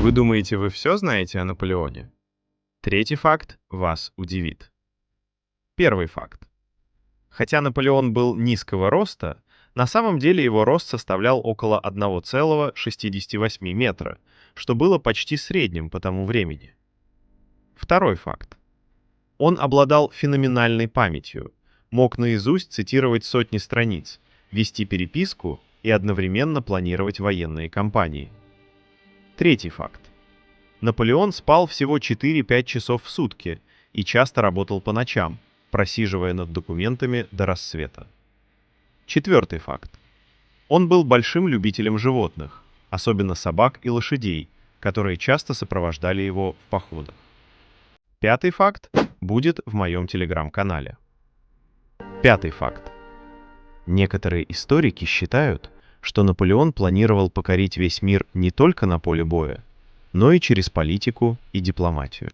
Вы думаете, вы все знаете о Наполеоне? Третий факт вас удивит. Первый факт. Хотя Наполеон был низкого роста, на самом деле его рост составлял около 1,68 метра, что было почти средним по тому времени. Второй факт. Он обладал феноменальной памятью, мог наизусть цитировать сотни страниц, вести переписку и одновременно планировать военные кампании. Третий факт. Наполеон спал всего 4-5 часов в сутки и часто работал по ночам, просиживая над документами до рассвета. Четвертый факт. Он был большим любителем животных, особенно собак и лошадей, которые часто сопровождали его в походах. Пятый факт будет в моем телеграм-канале. Пятый факт. Некоторые историки считают, что Наполеон планировал покорить весь мир не только на поле боя, но и через политику и дипломатию.